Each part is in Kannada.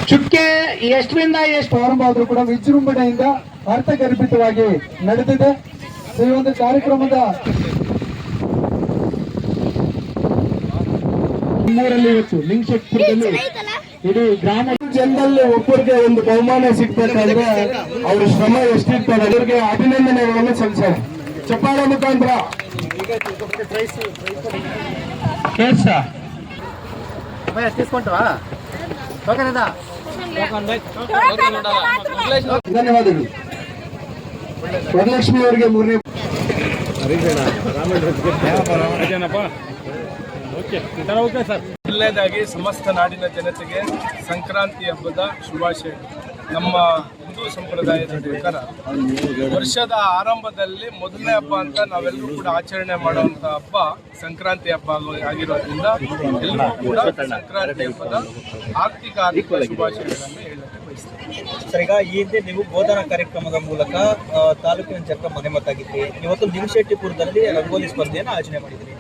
ಚುಕ್ಕೆ ಎಷ್ಟರಿಂದ ಎಷ್ಟು ಪ್ರಾರಂಭ ಆದ್ರೂ ಕೂಡ ವಿಜೃಂಭಣೆಯಿಂದ ಅರ್ಥಗರ್ಭಿತವಾಗಿ ನಡೆದಿದೆ. ಈ ಒಂದು ಕಾರ್ಯಕ್ರಮದ ನಮ್ಮೂರಲ್ಲಿ ಇವತ್ತು ಲಿಂಗಶೆಟ್ಟಪುರದಲ್ಲಿ ಇಡೀ ಗ್ರಾಮ ಜನರಲ್ಲಿ ಒಬ್ಬರಿಗೆ ಒಂದು ಬಹುಮಾನ ಸಿಗ್ಬೇಕಾದ್ರೆ ಅವ್ರ ಶ್ರಮ ಎಷ್ಟಿರ್ತಾರೆ ಅವರಿಗೆ ಅಭಿನಂದನೆಗಳನ್ನು ಸಲ್ಲಿಸೋಣ. ಚಪ್ಪಾಳೆ ಮುಖಾಂತರ ಧನ್ಯವಾದಗಳು. ವರಲಕ್ಷ್ಮಿ ಅವರಿಗೆ ಮೂರನೇ ಮೊದಲನೇದಾಗಿ ಸಮಸ್ತ ನಾಡಿನ ಜನತೆಗೆ ಸಂಕ್ರಾಂತಿ ಹಬ್ಬದ ಶುಭಾಶಯ. ನಮ್ಮ ಹಿಂದೂ ಸಂಪ್ರದಾಯದ ಪ್ರಕಾರ ವರ್ಷದ ಆರಂಭದಲ್ಲಿ ಮೊದಲನೇ ಹಬ್ಬ ಅಂತ ನಾವೆಲ್ಲರೂ ಕೂಡ ಆಚರಣೆ ಮಾಡುವಂತ ಹಬ್ಬ ಸಂಕ್ರಾಂತಿ ಹಬ್ಬ ಆಗಿರೋದ್ರಿಂದ ಎಲ್ಲರೂ ಕೂಡ ಸಂಕ್ರಾಂತಿ ಹಬ್ಬದ ಆರ್ಥಿಕ ಶುಭಾಶಯಗಳನ್ನು ಹೇಳಕ್ಕೆ ಬಯಸ್ತೇನೆ. ಸರ್, ಈಗ ಈ ಹಿಂದೆ ನೀವು ಬೋಧನಾ ಕಾರ್ಯಕ್ರಮದ ಮೂಲಕ ತಾಲೂಕಿನ ಜನರ ಮನೆ ಮತ್ತಾಗಿದ್ರಿ. ಇವತ್ತು ಲಿಂಗಶೆಟ್ಟಪುರದಲ್ಲಿ ರಂಗೋಲಿ ಸ್ಪರ್ಧೆಯನ್ನು ಆಯೋಜನೆ ಮಾಡಿದ್ರಿ.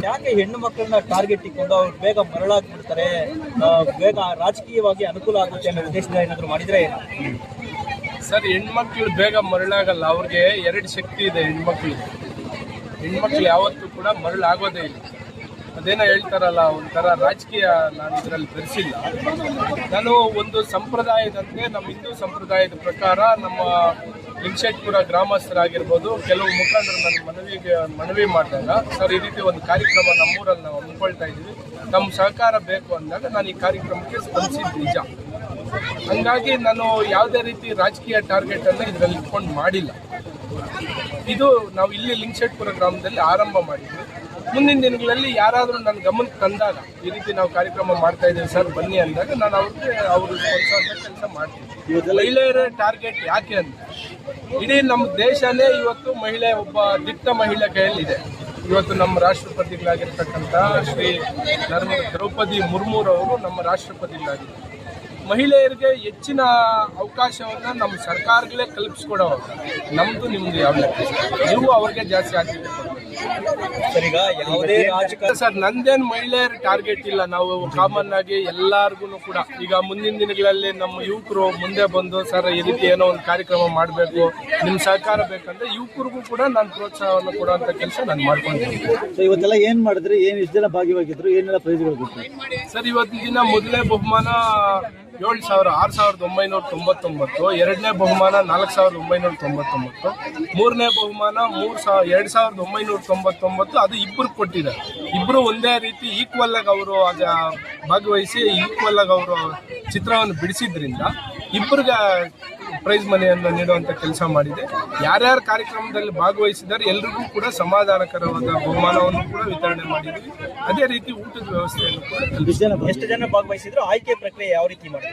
ಯಾಕೆ ಹೆಣ್ಣು ಮಕ್ಕಳನ್ನ ಟಾರ್ಗೆಟ್ ಇಟ್ಕೊಂಡು ಅವ್ರು ಬೇಗ ಮರಳಾಗ್ಬಿಡ್ತಾರೆ, ಬೇಗ ರಾಜಕೀಯವಾಗಿ ಅನುಕೂಲ ಆಗುತ್ತೆ ಅನ್ನೋ ಉದ್ದೇಶದಿಂದ ಏನಾದರೂ ಮಾಡಿದ್ರೆ ಏನು? ಸರ್, ಹೆಣ್ಮಕ್ಳು ಬೇಗ ಮರಳಾಗಲ್ಲ. ಅವ್ರಿಗೆ ಎರಡು ಶಕ್ತಿ ಇದೆ ಹೆಣ್ಮಕ್ಳು ಯಾವತ್ತೂ ಕೂಡ ಮರಳಾಗೋದೇ ಇಲ್ಲ. ಅದೇನೋ ಹೇಳ್ತಾರಲ್ಲ, ಒಂಥರ ರಾಜಕೀಯ ನಾನು ಇದರಲ್ಲಿ ಬೆರೆಸಿಲ್ಲ. ನಾನು ಒಂದು ಸಂಪ್ರದಾಯದಂತೆ ನಮ್ಮ ಹಿಂದೂ ಸಂಪ್ರದಾಯದ ಪ್ರಕಾರ ನಮ್ಮ ಲಿಂಗಶೆಟ್ಟಪುರ ಗ್ರಾಮಸ್ಥರಾಗಿರ್ಬೋದು ಕೆಲವು ಮುಖಂಡರು ನನ್ನ ಮನವಿ ಮಾಡಿದಾಗ, ಸರ್ ಈ ರೀತಿ ಒಂದು ಕಾರ್ಯಕ್ರಮ ನಮ್ಮೂರಲ್ಲಿ ನಾವು ಹಮ್ಮಿಕೊಳ್ತಾ ಇದ್ದೀವಿ, ನಮ್ಮ ಸಹಕಾರ ಬೇಕು ಅಂದಾಗ ನಾನು ಈ ಕಾರ್ಯಕ್ರಮಕ್ಕೆ ಸ್ಪಂದಿಸಿದ್ದು ನಿಜ. ಹಂಗಾಗಿ ನಾನು ಯಾವುದೇ ರೀತಿ ರಾಜಕೀಯ ಟಾರ್ಗೆಟನ್ನು ಇದರಲ್ಲಿ ಇಟ್ಕೊಂಡು ಮಾಡಿಲ್ಲ. ಇದು ನಾವು ಇಲ್ಲಿ ಲಿಂಗಶೆಟ್ಟಪುರ ಗ್ರಾಮದಲ್ಲಿ ಆರಂಭ ಮಾಡಿದ್ವಿ. ಮುಂದಿನ ದಿನಗಳಲ್ಲಿ ಯಾರಾದರೂ ನನ್ನ ಗಮನಕ್ಕೆ ತಂದಾಗ ಈ ರೀತಿ ನಾವು ಕಾರ್ಯಕ್ರಮ ಮಾಡ್ತಾ ಇದ್ದೀವಿ ಸರ್ ಬನ್ನಿ ಅಂದಾಗ ನಾನು ಅವರು ಕೆಲಸ ಮಾಡ್ತೀನಿ. ಮಹಿಳೆಯರ ಟಾರ್ಗೆಟ್ ಯಾಕೆ ಅಂತ, ಇಡೀ ನಮ್ಮ ದೇಶನೇ ಇವತ್ತು ಒಬ್ಬ ದಿಟ್ಟ ಮಹಿಳೆ ಕೈಯಲ್ಲಿದೆ. ಇವತ್ತು ನಮ್ಮ ರಾಷ್ಟ್ರಪತಿಗಳಾಗಿರ್ತಕ್ಕಂಥ ಶ್ರೀ ದ್ರೌಪದಿ ಮುರ್ಮುರವರು ನಮ್ಮ ರಾಷ್ಟ್ರಪತಿಗಳಾಗಿದ್ದಾರೆ. ಮಹಿಳೆಯರಿಗೆ ಹೆಚ್ಚಿನ ಅವಕಾಶವನ್ನು ನಮ್ಮ ಸರ್ಕಾರಗಳೇ ಕಲ್ಪಿಸ್ಕೊಡೋವಾಗ ನಮ್ಮದು ನಿಮ್ಮದು ಯಾವ ನೀವು ಅವ್ರಿಗೆ ಜಾಸ್ತಿ ಆಗ್ತಿದೆ. ಸರ್, ನಂದೇನು ಮಹಿಳೆಯರ ಟಾರ್ಗೆಟ್ ಇಲ್ಲ. ನಾವು ಕಾಮನ್ ಆಗಿ ಎಲ್ಲಾರ್ಗು ಕೂಡ ಈಗ ಮುಂದಿನ ದಿನಗಳಲ್ಲಿ ನಮ್ಮ ಯುವಕರು ಮುಂದೆ ಬಂದು ಸರ್ ಈ ರೀತಿ ಏನೋ ಒಂದು ಕಾರ್ಯಕ್ರಮ ಮಾಡಬೇಕು, ನಿಮ್ಮ ಸಹಕಾರ ಬೇಕಂದ್ರೆ ಯುವಕರಿಗೂ ಕೂಡ ನಾನು ಪ್ರೋತ್ಸಾಹವನ್ನು ಕೊಡುವಂತ ಕೆಲಸ ನಾನು ಮಾಡ್ಕೊಂಡಿದ್ದೀನಿ. ಇವತ್ತೆಲ್ಲ ಏನ್ ಮಾಡಿದ್ರಿ, ಎಷ್ಟು ಜನ ಭಾಗಿಯಾಗಿದ್ರು, ಏನೆಲ್ಲ ಪ್ರೈಸ್ಗಳು? ಸರ್, ಇವತ್ತಿನ ದಿನ ಮೊದಲನೇ ಬಹುಮಾನ 7,6999, ಎರಡನೇ ಬಹುಮಾನ 4,999, ಮೂರನೇ ಬಹುಮಾನ 2,999. ಅದು ಇಬ್ಬರು ಕೊಟ್ಟಿದ್ದಾರೆ. ಇಬ್ಬರು ಒಂದೇ ರೀತಿ ಈಕ್ವಲ್ ಆಗಿ ಅವರು ಭಾಗವಹಿಸಿ ಈಕ್ವಲ್ ಆಗಿ ಅವರು ಚಿತ್ರವನ್ನು ಬಿಡಿಸಿದ್ರಿಂದ ಇಬ್ಬರಿಗೆ ಪ್ರೈಸ್ ಮನೆಯನ್ನು ನೀಡುವಂಥ ಕೆಲಸ ಮಾಡಿದೆ. ಯಾರ್ಯಾರು ಕಾರ್ಯಕ್ರಮದಲ್ಲಿ ಭಾಗವಹಿಸಿದ್ದಾರೆ ಎಲ್ರಿಗೂ ಕೂಡ ಸಮಾಧಾನಕರವಾದ ಬಹುಮಾನವನ್ನು ಕೂಡ ವಿತರಣೆ ಮಾಡಿದ್ವಿ. ಅದೇ ರೀತಿ ಊಟದ ವ್ಯವಸ್ಥೆಯನ್ನು ಕೂಡ. ಎಷ್ಟು ಜನ ಭಾಗವಹಿಸಿದ್ರು? ಆಯ್ಕೆ ಪ್ರಕ್ರಿಯೆ ಯಾವ ರೀತಿ ಮಾಡಿದ್ರು?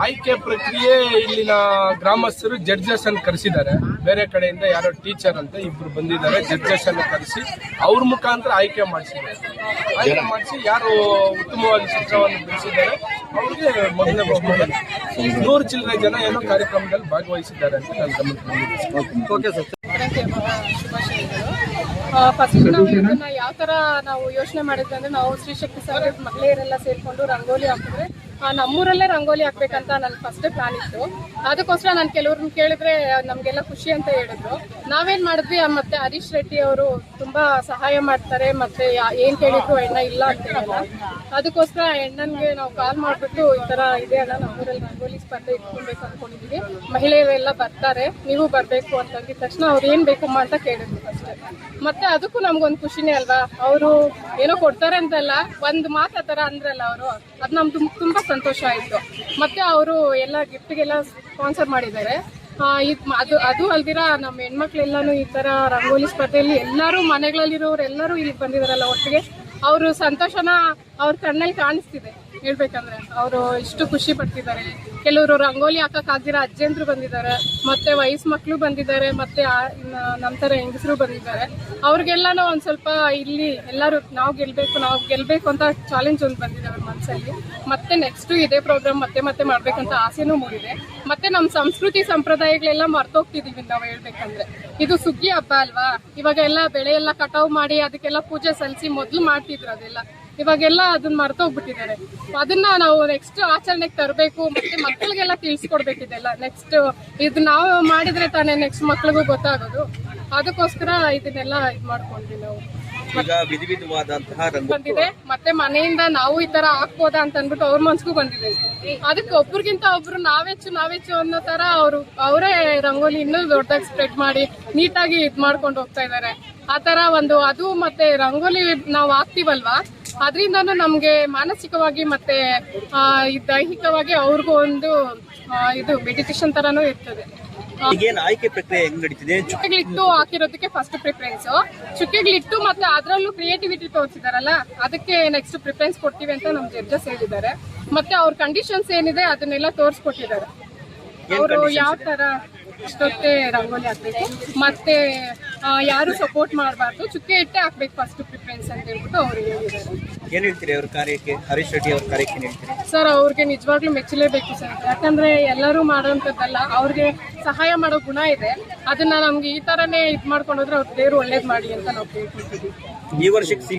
ಆಯ್ಕೆ ಪ್ರಕ್ರಿಯೆ ಇಲ್ಲಿನ ಗ್ರಾಮಸ್ಥರು ಜಡ್ಜಸ್ ಅನ್ನು ಕರೆಸಿದ್ದಾರೆ. ಬೇರೆ ಕಡೆಯಿಂದ ಯಾರೋ ಟೀಚರ್ ಅಂತ ಇಬ್ರು ಬಂದಿದ್ದಾರೆ. ಜಡ್ಜಸ್ ಅನ್ನು ಕರೆಸಿ ಅವ್ರ ಮುಖಾಂತರ ಆಯ್ಕೆ ಮಾಡಿಸಿದ್ದಾರೆ. ಆಯ್ಕೆ ಮಾಡಿಸಿ ಯಾರು ಉತ್ತಮವಾಗಿ ಚಿತ್ರವನ್ನು ಬಿಡಿಸಿದ್ದಾರೆ ಅವ್ರಿಗೆ ಮೊದಲನೇ ಬಹುಮಾನ. 100 ಚಿಲ್ಲರೆ ಜನ ಏನೋ ಕಾರ್ಯಕ್ರಮದಲ್ಲಿ ಭಾಗವಹಿಸಿದ್ದಾರೆ ಅಂತ ನಾನು ಗಮನಕ್ಕೆ ಬಂದಿದ್ದೀನಿ. ಫಸ್ಟ್ ನಾವು ಇದನ್ನ ಯಾವ ತರ ನಾವು ಯೋಚನೆ ಮಾಡಿದ್ವಿ ಅಂದ್ರೆ, ನಾವು ಶ್ರೀ ಶಕ್ತಿ ಸಂಘದ ಮಹಿಳೆಯರೆಲ್ಲ ಸೇರ್ಕೊಂಡು ರಂಗೋಲಿ ಹಾಕಿದ್ರೆ ನಮ್ಮೂರಲ್ಲೇ ರಂಗೋಲಿ ಹಾಕ್ಬೇಕಂತ ನನ್ನ ಫಸ್ಟ್ ಪ್ಲಾನ್ ಇತ್ತು. ಅದಕ್ಕೋಸ್ಕರ ನಾನು ಕೆಲವ್ರನ್ನ ಕೇಳಿದ್ರೆ ನಮ್ಗೆಲ್ಲ ಖುಷಿ ಅಂತ ಹೇಳಿದ್ರು. ನಾವೇನ್ ಮಾಡಿದ್ವಿ, ಮತ್ತೆ ಹರೀಶ್ ರೆಡ್ಡಿ ಅವರು ತುಂಬಾ ಸಹಾಯ ಮಾಡ್ತಾರೆ, ಮತ್ತೆ ಏನ್ ಕೇಳಿದ್ರು ಎಣ್ಣ ಇಲ್ಲ ಅಂತ ಹೇಳಲ್ಲ. ಅದಕ್ಕೋಸ್ಕರ ಎಣ್ಣನ್ಗೆ ನಾವು ಕಾಲ್ ಮಾಡ್ಬಿಟ್ಟು ಈ ತರ ಇದೆ ಅಲ್ಲ ನಮ್ಮೂರಲ್ಲಿ ರಂಗೋಲಿ ಸ್ಪರ್ಧೆ ಇಟ್ಕೊಳ್ಬೇಕು ಅನ್ಕೊಂಡಿದೀವಿ, ಮಹಿಳೆಯರೆಲ್ಲ ಬರ್ತಾರೆ, ನೀವು ಬರ್ಬೇಕು ಅಂತಂದಿದ ತಕ್ಷಣ ಅವ್ರು ಏನ್ ಬೇಕಮ್ಮ ಅಂತ ಕೇಳಿದ್ರು ಅಷ್ಟೇ. ಮತ್ತೆ ಅದಕ್ಕೂ ನಮ್ಗೊಂದು ಖುಷಿನೇ ಅಲ್ವಾ, ಅವರು ಏನೋ ಕೊಡ್ತಾರೆ ಅಂತಲ್ಲ, ಒಂದ್ ಮಾತು ಆ ತರ ಅಂದ್ರಲ್ಲ ಅವರು, ಅದು ನಮ್ಗೆ ತುಂಬಾ ಸಂತೋಷ ಆಯ್ತು. ಮತ್ತೆ ಅವರು ಎಲ್ಲ ಗಿಫ್ಟ್ಗೆಲ್ಲ ಸ್ಪಾನ್ಸರ್ ಮಾಡಿದ್ದಾರೆ. ಅದು ಅಲ್ದಿರ ನಮ್ಮ ಹೆಣ್ಮಕ್ಳೆಲ್ಲಾನು ಈ ತರ ರಂಗೋಲಿ ಸ್ಪರ್ಧೆಯಲ್ಲಿ ಎಲ್ಲರೂ ಮನೆಗಳಲ್ಲಿರೋರು ಎಲ್ಲರೂ ಇಲ್ಲಿ ಬಂದಿದಾರಲ್ಲ ಒಟ್ಟಿಗೆ, ಅವರು ಸಂತೋಷನ ಅವ್ರ ಕಣ್ಣಲ್ಲಿ ಕಾಣಿಸ್ತಿದೆ ಹೇಳ್ಬೇಕಂದ್ರೆ. ಅವರು ಇಷ್ಟು ಖುಷಿ ಪಡ್ತಿದ್ದಾರೆ. ಕೆಲವರು ರಂಗೋಲಿ ಹಾಕಕ್ಕಾಗಿರೋ ಅಜ್ಜಂದ್ರು ಬಂದಿದ್ದಾರೆ, ಮತ್ತೆ ವಯಸ್ಸು ಮಕ್ಕಳು ಬಂದಿದ್ದಾರೆ, ಮತ್ತೆ ನಂತರ ಹೆಂಗಸರು ಬಂದಿದ್ದಾರೆ. ಅವ್ರಿಗೆಲ್ಲಾನು ಒಂದ್ ಸ್ವಲ್ಪ ಇಲ್ಲಿ ಎಲ್ಲರೂ ನಾವು ಗೆಲ್ಬೇಕು ಅಂತ ಚಾಲೆಂಜ್ ಒಂದು ಬಂದಿದೆ ಅವ್ರ ಮನಸ್ಸಲ್ಲಿ. ಮತ್ತೆ ನೆಕ್ಸ್ಟ್ ಇದೇ ಪ್ರೋಗ್ರಾಮ್ ಮತ್ತೆ ಮಾಡ್ಬೇಕಂತ ಆಸೆನೂ ಮೂಡಿದೆ. ಮತ್ತೆ ನಮ್ಮ ಸಂಸ್ಕೃತಿ ಸಂಪ್ರದಾಯಗಳೆಲ್ಲ ಮರ್ತೋಗ್ತಿದೀವಿ ನಾವು ಹೇಳ್ಬೇಕಂದ್ರೆ. ಇದು ಸುಗ್ಗಿ ಹಬ್ಬ ಅಲ್ವಾ, ಇವಾಗ ಎಲ್ಲ ಬೆಳೆ ಎಲ್ಲ ಕಟಾವು ಮಾಡಿ ಅದಕ್ಕೆಲ್ಲ ಪೂಜೆ ಸಲ್ಲಿಸಿ ಮೊದ್ಲು ಮಾಡ್ತಿದ್ರು ಅದೆಲ್ಲ. ಇವಾಗೆಲ್ಲ ಅದನ್ನ ಮರ್ತೋಗ್ಬಿಟ್ಟಿದ್ದಾರೆ. ಅದನ್ನ ನಾವು ನೆಕ್ಸ್ಟ್ ಆಚರಣೆಗೆ ತರಬೇಕು, ಮತ್ತೆ ಮಕ್ಕಳಿಗೆಲ್ಲ ತಿಳಿಸ್ಕೊಡ್ಬೇಕಿದೆಲ್ಲ. ನೆಕ್ಸ್ಟ್ ಇದು ನಾವು ಮಾಡಿದ್ರೆ ತಾನೇ ನೆಕ್ಸ್ಟ್ ಮಕ್ಳಿಗೂ ಗೊತ್ತಾಗೋದು. ಅದಕ್ಕೋಸ್ಕರ ಇದನ್ನೆಲ್ಲ ಇದು ಮಾಡ್ಕೊಂಡ್ವಿ ನಾವು. ಈಗ ವಿಧವಾದಂತಹ ಬಂದಿದೆ, ಮತ್ತೆ ಮನೆಯಿಂದ ನಾವು ಈ ತರ ಹಾಕ್ಬೋದಾ ಅಂತ ಅಂದ್ಬಿಟ್ಟು ಅವ್ರ ಮನ್ಸಿಗೂ ಬಂದಿದೆ. ಅದಕ್ಕೆ ಒಬ್ರಿಗಿಂತ ಒಬ್ರು ನಾವೆಚ್ಚು ಅನ್ನೋ ತರ ಅವರೇ ರಂಗೋಲಿ ಇನ್ನೂ ದೊಡ್ಡದಾಗಿ ಸ್ಪ್ರೆಡ್ ಮಾಡಿ ನೀಟಾಗಿ ಇದ್ ಮಾಡ್ಕೊಂಡು ಹೋಗ್ತಾ ಇದಾರೆ. ಆ ತರ ಒಂದು ಅದು ಮತ್ತೆ ರಂಗೋಲಿ ನಾವು ಹಾಕ್ತಿವಲ್ವಾ, ಅದರಿಂದನೂ ನಮ್ಗೆ ಮಾನಸಿಕವಾಗಿ ಮತ್ತೆ ದೈಹಿಕವಾಗಿ ಅವ್ರಿಗೂ ಒಂದು ಇದು ಮೆಡಿಟೇಷನ್ ತರಾನು ಇರ್ತದೆ. ಈಗೇನು ಆಯ್ಕೆ ಪ್ರಕ್ರಿಯೆ ಹೆಂಗ್ ನಡೀತಿದೆ? ಚುಕ್ಕೆಗಳಿಟ್ಟು ಹಾಕಿರೋದಕ್ಕೆ ಫಸ್ಟ್ ಪ್ರಿಫರೆನ್ಸ್. ಚುಕ್ಕೆಗಳಿಟ್ಟು ಮತ್ತೆ ಅದರಲ್ಲೂ ಕ್ರಿಯೇಟಿವಿಟಿ ತೋರಿಸಿದಾರಲ್ಲ, ಅದಕ್ಕೆ ನೆಕ್ಸ್ಟ್ ಪ್ರಿಫರೆನ್ಸ್ ಕೊಡ್ತೀವಿ ಅಂತ ನಮ್ ಜಡ್ಜಸ್ ಹೇಳಿದ್ದಾರೆ. ಮತ್ತೆ ಅವ್ರ ಕಂಡೀಷನ್ಸ್ ಏನಿದೆ ಅದನ್ನೆಲ್ಲ ತೋರಿಸ್ಕೊಟ್ಟಿದ್ದಾರೆ. ಅವರು ಯಾವ ತರ ಅಷ್ಟೊತ್ತೇ ರಂಗೋಲಿ ಹಾಕ್ಬೇಕು, ಮತ್ತೆ ಯಾರು ಸಪೋರ್ಟ್ ಮಾಡಬಾರ್ದು, ಚುಕ್ಕೆ ಇಟ್ಟೆ ಹಾಕ್ಬೇಕು ಫಸ್ಟ್ ಪ್ರಿಫರೆನ್ಸ್ ಅಂತ ಹೇಳ್ಬಿಟ್ಟು ಅವ್ರು ಹೇಳಿದ್ದಾರೆ. ಏನ್ ಹೇಳ್ತೀರಿ ಅವ್ರ ಕಾರ್ಯಕ್ಕೆ, ಹರೀಶ್ ರೆಡ್ಡಿ ಅವ್ರ ಕಾರ್ಯಕ್ಕೆ ಏನ್ ಹೇಳ್ತೀರಿ? ಸರ್ ಅವ್ರಿಗೆ ನಿಜವಾಗ್ಲೂ ಮೆಚ್ಚಲೇಬೇಕು ಸರ್. ಯಾಕಂದ್ರೆ ಎಲ್ಲರೂ ಮಾಡೋಂಥದ್ದಲ್ಲ, ಅವ್ರಿಗೆ ಸಹಾಯ ಮಾಡೋ ಗುಣ ಇದೆ. ಅದನ್ನ ನಮ್ಗೆ ಈ ತರನೇ ಇದ್ ಮಾಡ್ಕೊಂಡೋದ್ರೆ ಅವ್ರ ದೇವ್ರು ಒಳ್ಳೇದ್ ಮಾಡಿ ಅಂತ ನಾವು ಕೇಳ್ಕೊಳ್ತೀವಿ. ಈ ವರ್ಷಕ್ಕೆ